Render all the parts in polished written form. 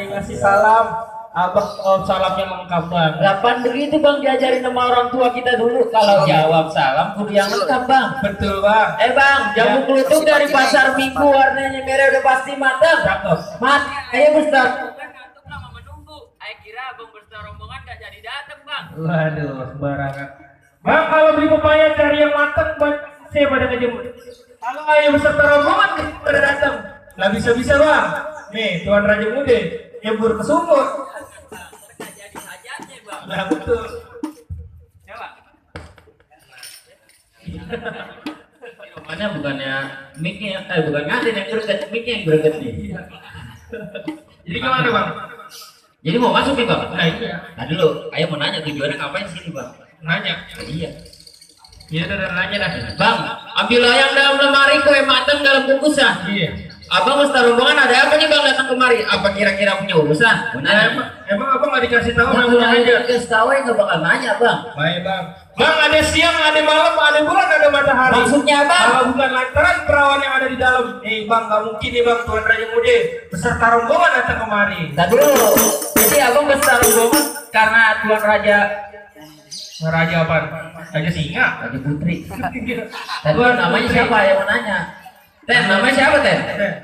ngasih salam. Abang salamnya lengkap bang. Kapan begitu bang diajarin sama orang tua kita dulu kalau jawab salam kudu yang lengkap bang. Betul bang. Bang, jamu kelutuk dari pasar Minggu warnanya merah udah pasti matang. Cakep. Mati, ayo besar. Saya kira abang berserta rombongan gak jadi datang bang. Waduh, sembarangan. Bang, kalau beli pepaya cari yang matang, saya pada ngejemur. Kalau ayo beserta rombongan pada datang, nggak bisa bang. Nih, Tuan Raja Mude, nyebur ke sumur. Gak jadi hajatnya bang. Nah betul. Coba. Mana bukannya mic-nya, bukan ngadin yang greget, mic-nya yang greget nih. Jadi gimana bang? Jadi mau masuk nih bang? Nah iya. Nah dulu, ayo mau nanya tujuannya ngapain sini bang? Nanya. Iya. Iya udah nanya dah. Bang, ambil yang dalam lemari kue matang dalam bungkusan. Iya. Abang Ustaz rombongan ada apa nih bang datang kemari? Apa kira-kira punya urusan? Emang abang nggak dikasih tahu Nggak pulang aja? dikasih tahu ya nggak bakal nanya bang. Baik bang. Bang ada siang, ada malam, ada bulan, ada matahari. Maksudnya apa? Kalau bukan lantaran perawan yang ada di dalam. Bang, nggak mungkin nih bang, Tuan Raja Mude beserta rombongan datang kemari. Tadi dulu. Jadi abang besar rombongan karena Tuan Raja apa? Raja Singa. Raja Putri. Tadi namanya siapa yang mau nanya? Ten, namanya siapa Ten?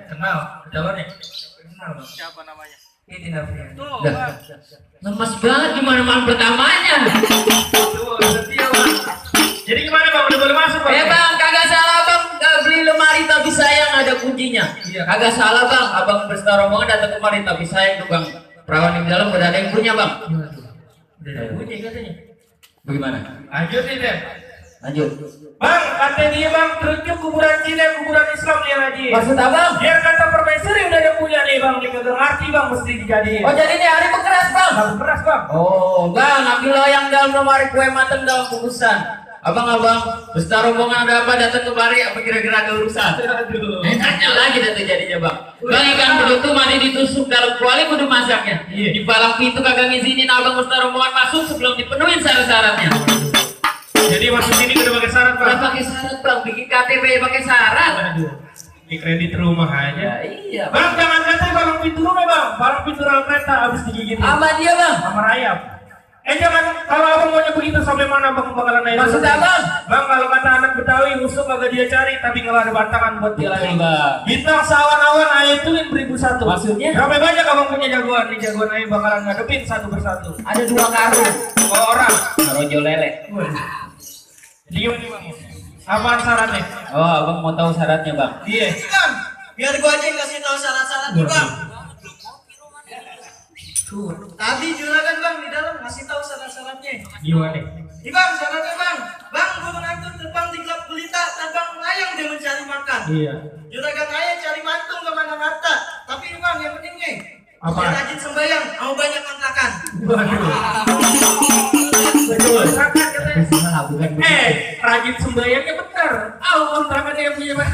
Kenal. Jawabannya. Kenal bang. Siapa namanya? Ini tidak punya. Tuh Dah. bang. Lemes banget gimana malam pertamanya? Setia bang. Jadi gimana bang? Udah boleh masuk bang? Bang, kagak salah bang, gak beli lemari tapi sayang ada kuncinya. Iya. Kagak salah bang, abang berserta rombongan datang kemari tapi sayang tuh bang. Perawan di dalam udah ada yang punya bang. Udah ada bunyi katanya. Bagaimana? Lanjut nih deh. Lanjut. Bang, kata dia bang, terujuk kuburan Cina, kuburan Islam nih lagi. Maksud abang? Biar kata permaisuri udah ada punya nih bang, dia kagak ngerti bang, mesti dijadiin. Oh jadi ini hari bekeras bang? Lagu keras bang. Oh bang, ambil loyang dalam lemari kue matang dalam bungkusan. Abang beserta rombongan ada apa datang kemari? Apa kira-kira ada urusan? Aduh. Nanya lagi dah jadinya bang. Bang ikan begitu mandi ditusuk dalam kuali kudu masaknya. Iya. Di palang pintu kagak ngizinin abang beserta rombongan masuk sebelum dipenuhin syarat-syaratnya. Jadi masuk sini udah pakai syarat bang. Udah pakai syarat bang, bikin KTP pakai syarat. Aduh. Di kredit rumah aja. Iya. Bang, jangan kata palang pintu rumah bang, palang pintu rel kereta habis digigit. Sama dia bang. Sama rayap. Jangan, kalau abang maunya begitu sampai mana bang bakalan naik? Maksud abang? Bang, kalau kata anak Betawi musuh kagak dia cari, tapi nggak ada bantakan buat dia lagi. Bang. Bintang sawan-awan ayah ituin 1001. Maksudnya? Berapa banyak abang punya jagoan? Nih jagoan ayah bakalan ngadepin satu persatu. Ada 2 karung. 2 orang. Rojo lele. Jadi gimana bang? Apaan syaratnya? Oh abang mau tahu syaratnya bang? Iya. Bang, biar gua aja yang kasih tahu syarat-syaratnya bang. Tadi juragan bang di dalam ngasih tahu syarat-syaratnya. Gimana? Nih bang, syaratnya bang. Bang, gua mengatur terbang di klub pelita, terbang melayang dia mencari makan. Iya. Juragan ayah cari mantung kemana-mana. Tapi bang, yang penting nih, Apa? dia rajin sembahyang, mau banyak kontrakan. Waduh. Betul. Sangat katanya. Salah bukan begitu. Rajin sembayangnya benar. Kontrakannya yang punya bang.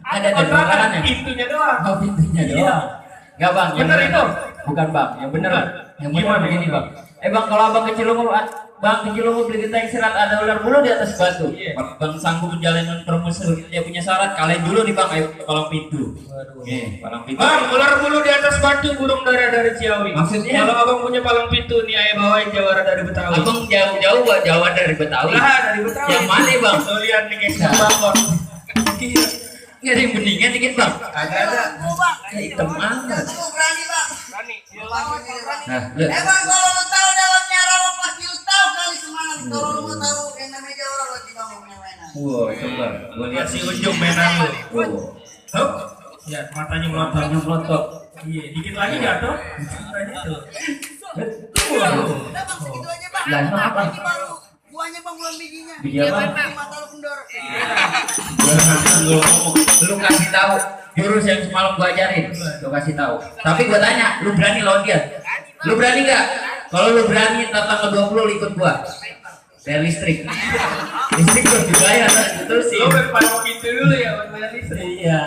Ada kontrakan kontrakannya? pintunya doang. Oh pintunya Iya. doang. Enggak bang, yang Bener itu? Bukan bang, yang bener. Yang bener Gimana? begini bang. Bang kalau abang kecil umur, bang kecil umur beli genteng serat ada ular bulu di atas batu. Iya. Bang sanggup menjalani permusuhan dia punya syarat kalian dulu nih bang, ayo ke palang pintu. Waduh. Palang pintu. Bang, ular bulu di atas batu, burung dara dari Ciawi. Maksudnya? Kalau abang punya palang pintu nih, ayah bawain jawara dari Betawi. Abang jauh-jauh buat Jawa dari Betawi. Lah, dari Betawi. Yang mana bang? Tuh lihat nih guys, Nah. bangkot. Nggak ada yang beningan dikit bang. Agak ada. Hitam banget. Berani bang. Berani. Nah, lihat. Bang, kalau lu tahu dalamnya rawa pasti lu tahu kali semangat. Kalau lu mau tahu yang namanya jawara berarti bang mau punya mainan. Wow, coba. Gua lihat Kasih ujung mainan lu. Wow. Tuh. Ya, matanya melotot. Matanya melotot. Iya, dikit lagi jatuh. Matanya tuh. Udah bang, segitu aja bang. Lah, emang apa? Ini baru buahnya bang, belum bijinya. Biji apa? Biji mata lu kendor. Lu kasih tahu jurus yang semalam gua ajarin, lu kasih tahu. Tapi gua tanya, lu berani lawan dia? Lu berani nggak? Kalau lu berani datang ke 20 ikut gua. Bayar listrik. Listrik gua dibayar betul sih. Lu berpaling pintu dulu ya, buat bayar listrik. Iya.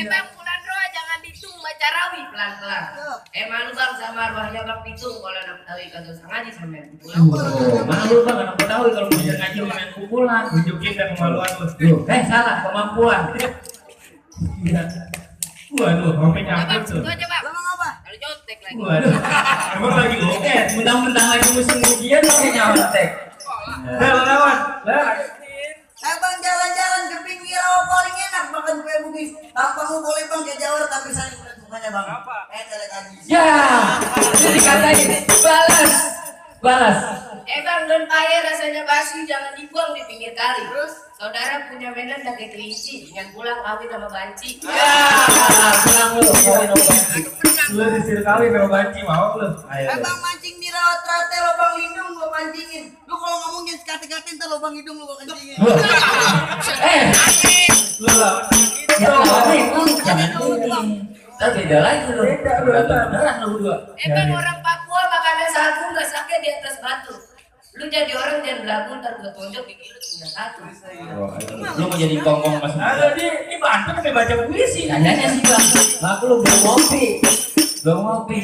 Bang Bulan Roa jangan ditung baca rawi pelan-pelan. Emang lu bang sama arwahnya bang pitung kalau anak Betawi kagak usah ngaji sama yang pulang. Oh, malu bang anak Betawi kalau belajar ngaji main kumpulan. Tunjukin dan kemaluan lu. Salah kemampuan. Iya. Waduh, sampai Coba nyangkut tuh. itu aja bang. Bang apa? Kalau nyontek lagi. Waduh, emang lagi oke. Mentang-mentang lagi musim ujian pakai nyontek. Lawan. Lah. Abang jalan-jalan ke pinggir rawa paling enak makan kue bugis. Tampangmu boleh bang ke Jawa tapi saling melihat mukanya bang. Telek habis. Ya, jadi dikatain balas, balas. Bang, lentaya rasanya basi jangan dibuang di pinggir kali. Terus, saudara punya mainan pakai kelinci, dengan pulang kawin sama banci. Ya, pulang lu, kawin sama banci. Lu disuruh kawin sama banci mau lu. Ayo. Abang mancing di rawa trate lubang hidung gua pancingin. Lu kalau ngomongin sekate-kate ntar lubang hidung lu gua kencingin. Lu lah. Ya lawan jangan ini. Ntar beda lagi lu. Beneran lu berdua. Bang, orang Papua makannya sagu nggak sakit di atas batu. Lu jadi orang jangan belagu ntar gua tonjok gigi lu punya satu. Lu mau jadi kongkong mas? Ada di Banten sampai baca puisi. Tanyanya sih bang. Aku lu belum ngopi. Belum ngopi.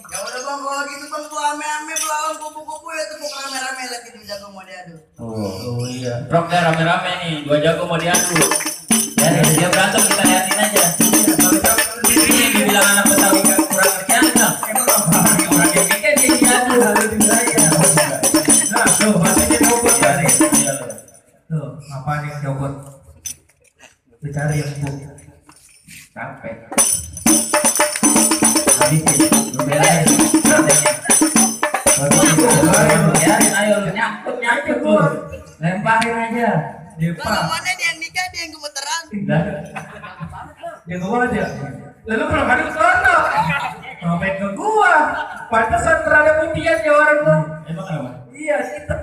Ya udah bang kalau gitu bang gua ame-ame belawan kupu-kupu ya tepuk rame-rame lagi di jago mau diadu. Oh iya. Rock deh rame-rame nih. Dua jago mau diadu. Ya dia berantem kita liatin aja. Ini yang dibilang anak Betawi kan kurang kerjaan bang. Kurang kerjaan dia diadu. Nah, tuh maksudnya copot ya nih. Tuh, apa nih copot? Lu cari yang bu. Capek. Habisin. Lu belain. Biarin ayo lu nyangkut lu. Lemparin aja. Kalau mana dia yang nikah dia yang gemeteran. Yang gua aja. Lalu kalau kali ke sana, ngapain ke gua? Pantesan terada putihan ya orang gua. Emang kenapa? Iya, kita.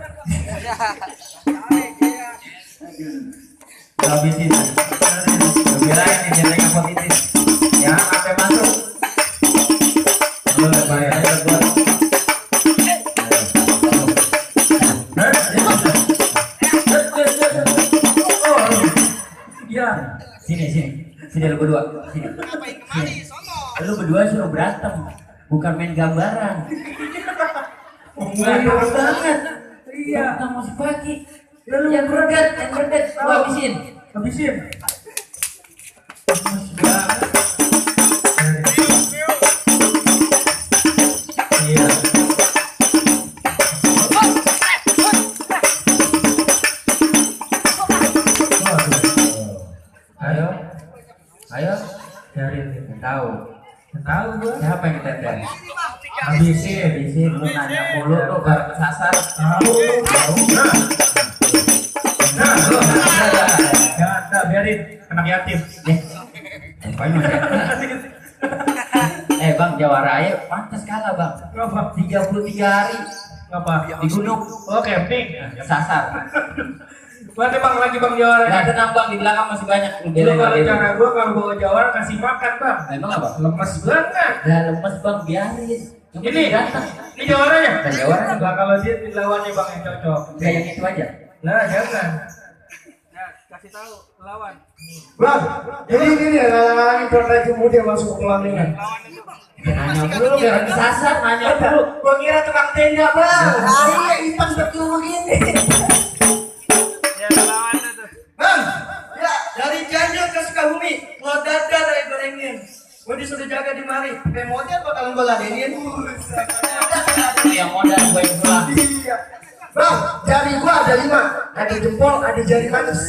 Habisin. Lu belain nih jenengnya positif. Jangan sampai masuk. Lu lemparin aja gua. Iya. Sini lu berdua. Sini. Lu berdua suruh berantem, bukan main gambaran. Banyak banget. Iya. Kita masih pagi. Lalu yang berdekat, lu habisin. Habisin. Iya. Ayo, ayo, Cari tahu. tahu gua. Siapa yang teten? Habisin. Habisin, lu nanya mulu, lu baru kesasar. Tahu. Nah, lu. Jangan, biarin anak yatim. Ngapain masih? Bang, Jawa Raya pantas kalah bang. Ngapa? 33 hari Ngapa? di gunung, Oh, camping. kesasar. Berarti bang lagi bang Jawara. Gak tenang bang, di belakang masih banyak. Lu Lu belain kalau lagi. cara gua kalau bawa Jawara kasih makan bang. Emang apa? Lemes banget. Ya lemes bang, biarin. Cuma Ini datang. ini Jawaranya. Dan Jawara Nah, kalau dia lawannya bang yang cocok. kayak yang itu aja. Nah, jangan. Bang, jadi ini ya ngalang-ngalang Indonesia Muda masuk ke pelaminan. Nanya mulu, biar kesasar, nanya mulu. Gua kira tukang tenda bang. Iya hitam seperti begini. Bang, ya dari Cianjur ke Sukabumi, mau dada dari gorengin. Gua disuruh jaga di mari. Kayak model bakalan gua ladenin. Yang modal gue yang pulang. Iya. Bang, jari gua ada 5. Ada jempol, ada jari manis.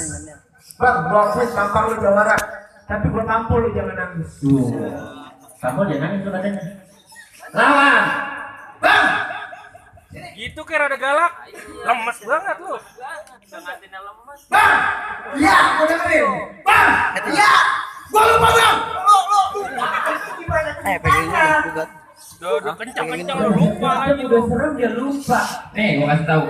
Bang, gua akuin tampang lu Jawara. Tapi gua tampol lu jangan nangis. Kamu jangan nangis tuh katanya. Lawan. Bang, Gitu kayak rada galak. Lemes banget lu. Sengatin lemes. bang, iya, gua dengerin. Bang, iya, gua lupa bang. Udah kencang-kencang lu lupa lagi lu. Udah serem dia lupa. Nih, gua kasih tahu.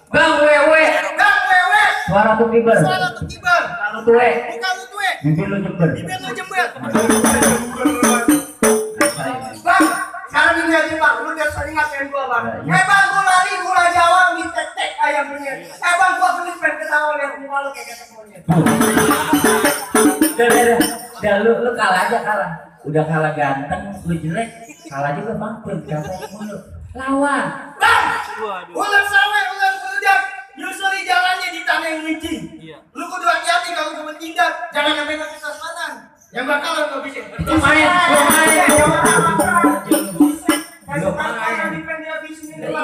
Bang, wewe. Bang, wewe. Suara tuh kibar. Salah tuh kibar. Kalau tuwe. Bukan lu tuh, Mimpi lu jember. biar lu jembet. Bang, sekarang ini aja bang, lu biar sering ngatain gua bang. Iya. Bang, gua lari gula Jawa, mie tek ayam penyet. Bang, gua beli pen ketawa lihat muka lu kayak ketek monyet. Udah lu kalah aja kalah. Udah kalah ganteng, lu jelek. Kalah juga mampir, capek mulu. Lawan. Bang, ular sawe, ular meledak. Nyusuri jalannya di tanah yang licin. Lu kudu hati-hati kalau ke bertindak. Jangan sampai ke selatan. Yang bakalan gua bikin. Itu main.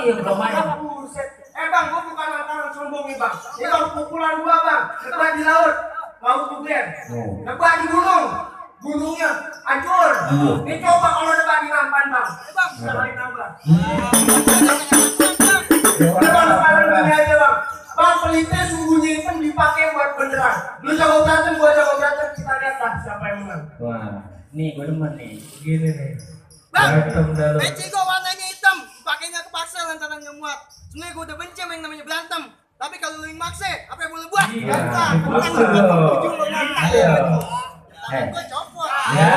lagi yang belum main. Buset. Bang, gua bukan lantaran sombong nih bang. Ini bang pukulan gua bang. Nebak di laut, laut bukan. Nebak di gunung, gunungnya hancur. Ini coba kalau nebak di nampan bang. Bang, bisa lagi nambah. Bang, sekarang ini aja bang. Bang, pelitnya sungguhnya itu dipakai buat beneran. Lu jago berantem, gua jago berantem. Kita lihat lah siapa yang menang. Wah, nih gue demen nih. Gini nih. Bang, Berantem dalam. peci gua warnanya hitam, pakainya kepaksa lantaran nggak muat. Sebenarnya gua udah benci sama yang namanya berantem. Tapi kalau lu yang maksa, apa yang boleh buat? Iya, Gampang. maksa dong. Ujung lu nanti. Iya. Gua copot. Ya,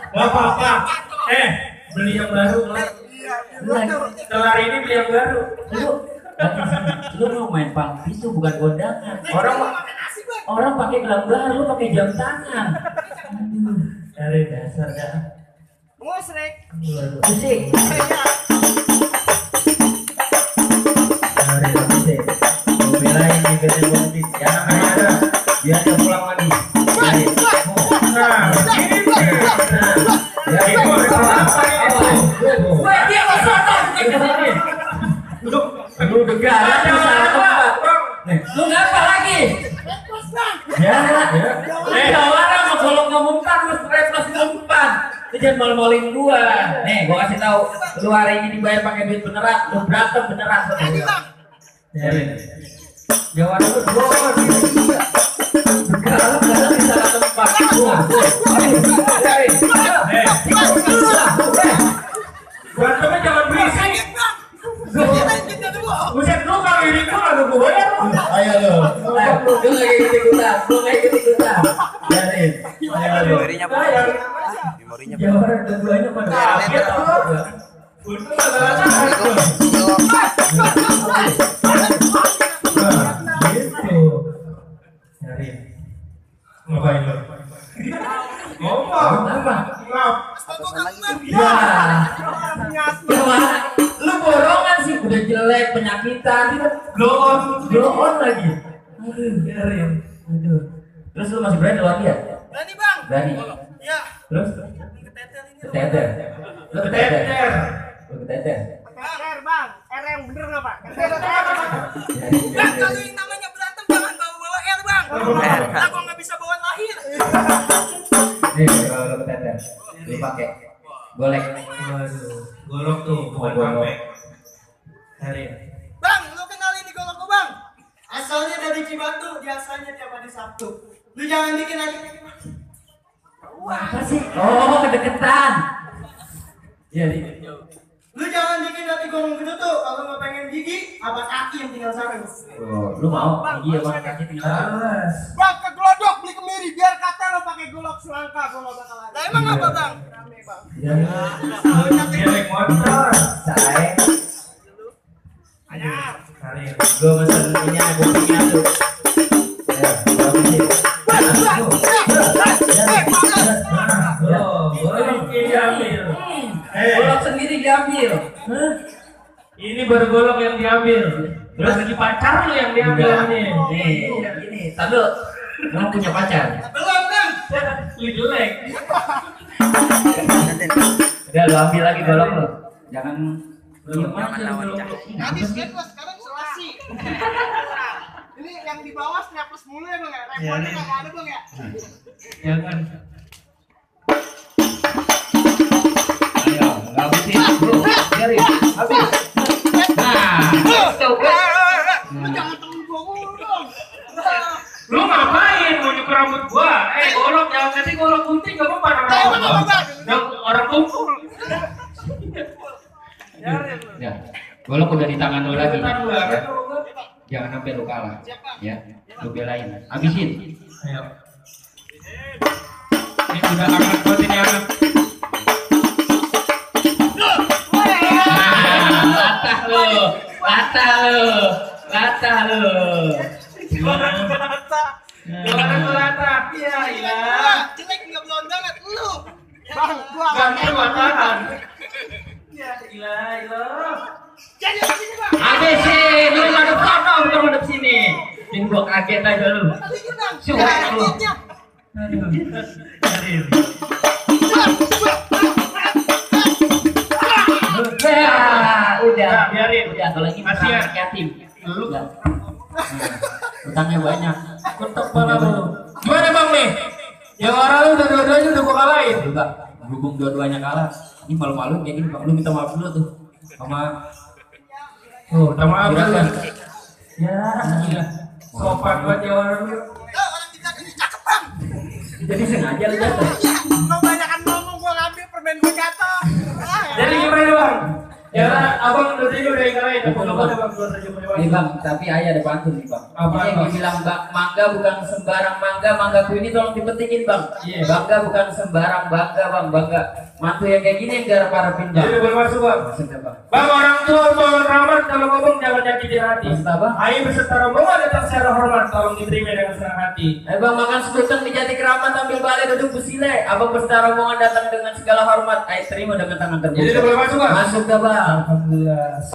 nggak apa-apa. Beli yang baru kelar. Kelar ini beli yang baru. Lu mau main pang itu bukan kondangan. Orang pakai gelang baru, pakai jam tangan. Aduh, dari dasar dah. Musrik. Musik. Dari musik. Mau belain di PT Politik. Ya namanya ada. Biar dia pulang lagi. Dari. Nah, ini. Ya itu apa itu? Wah, dia masuk. Lu negara salah tempat. Nih, Lu ngapa lagi? ya. Orang mau kalau ngomong kan lu reflex umpan. Lu jangan mal-malin gua. Nih, gua kasih tahu. Lu hari ini dibayar pakai duit beneran, lu berantem beneran sama gua. Jadi, Jawa itu dua juga. Kalau kadang di salah tempat. Berantemnya jangan berisik. Buset lu kalau ini tuh lagu gue ya. Ayo lu. Lu kayak ikut-ikutan, lu kayak ikut-ikutan. Jadi, ayo lu. Jawa keduanya pada kaget. Untung ada gitu. Cari. Ngapain lu? Ngomong. Apa? Ya. Gimana? Lu borongan sih, udah jelek, penyakitan, blow on lagi. Aduh, Biarin. aduh. Terus lu masih berani lawan dia? Berani bang? Berani. Ya. Terus? Keteter ini. Keteter. Lu keteter. Teter. Lu keteter. R bang, R yang bener nggak pak? Jadi, Bang, kalau yang namanya berantem jangan bawa R bang. Aku nggak bisa bawa lahir. nih kalau lu keteter, lu pakai golek. Waduh, golok tuh, bukan Golok. kampek. Cari. Bang, lu kenalin di golok gua bang. Asalnya dari Cibatu, biasanya tiap hari Sabtu. Lu jangan bikin aja. Apa sih? Oh, kedeketan. Jadi, Lu jangan bikin hati gorong gitu tuh. Kalau nggak pengen gigi, abang kaki yang tinggal sana. lu mau? Iya, bang kaki tinggal. Alas. Bang, ke Glodok beli kemiri biar kata lo pakai golok selangka gua bakal ada. Lah emang apa bang? Rame bang. Ya, dia naik motor. Saya, Cari. gue mesen ini ada buktinya tuh. Ya, bagus sih. Oh, golok diambil. Golok sendiri diambil. Ini baru golok yang diambil. Terus lagi pacar lu yang diambil ini. Nih, ini. Tapi kamu punya pacar? Belum bang. Lu jelek. Udah, lu ambil lagi golok lu. Jangan diem aja. Habis kan gua sekarang selasi. Ini yang di bawah snaples mulu ya bang ya? Remote nggak ada bang ya? Jangan. Ayo, habisin bro. Biarin, habis. Nah, itu kan. Lu jangan temen gua mulu dong. Lu ngapain mau nyukur rambut gua? Golok jangan kasih golok gunting enggak apa-apa nama gua. Yang orang kumpul. Ya, golok udah di tangan lu lagi. Bentar gua. Ya. Jangan sampai lu kalah. Ya, lu belain. Habisin. Ayo. Ini udah anak buat ini anak. Latah lu. Jangan melata. Iya, iya. Jelek nggak belum banget lu. Bang, gua Ganti matahan. Ya, ilah. jadi di sini bang. Habisin. Lu madep sana, bukan madep sini. Bikin gua kaget aja lu. Bikin bang. Cuek lu. Aduh. Cari. Ya. kalau ini Kasihan. anak yatim. Lu Ya. Utangnya banyak. ketok pala lu. Gimana bang nih? Jawara lu udah dua-duanya udah gua kalahin. Juga berhubung dua-duanya kalah. Ini malu-malu kayak gini, Bang. Lu minta maaf dulu tuh sama Oh, minta maaf Juragan. kan? Ya, gila. Sopan banget Jawara lu. Orang kita ini cakep bang. Jadi sengaja lu jatuh. Lo banyakan ngomong gua ngambil permen gua jatuh. Jadi gimana bang? Ya, abang udah tidur udah kalahin. Apa kabar bang? Keluar saja Nih Bang, tapi ayah ada pantun nih Bang. Apa, Ini yang Bang? dibilang Bang, mangga bukan sembarang mangga, manggaku ini tolong dipetikin Bang. Iya. Bangga bukan sembarang bangga Bang, bangga. Mantu yang kayak gini yang garap harapin Bang. Jadi boleh masuk bang. Maksudnya Bang. Bang, orang tua mohon rahmat kalau ngomong jangan nyakitin hati. Maksud apa? Ayo beserta rombongan datang secara hormat, tolong diterima dengan senang hati. Ayo Bang, makan sekuteng di Jati Keramat ambil balai duduk besile. Abang beserta rombongan datang dengan segala hormat. Ayo terima dengan tangan terbuka. Jadi udah boleh masuk bang. Masuk dah Bang. Alhamdulillah.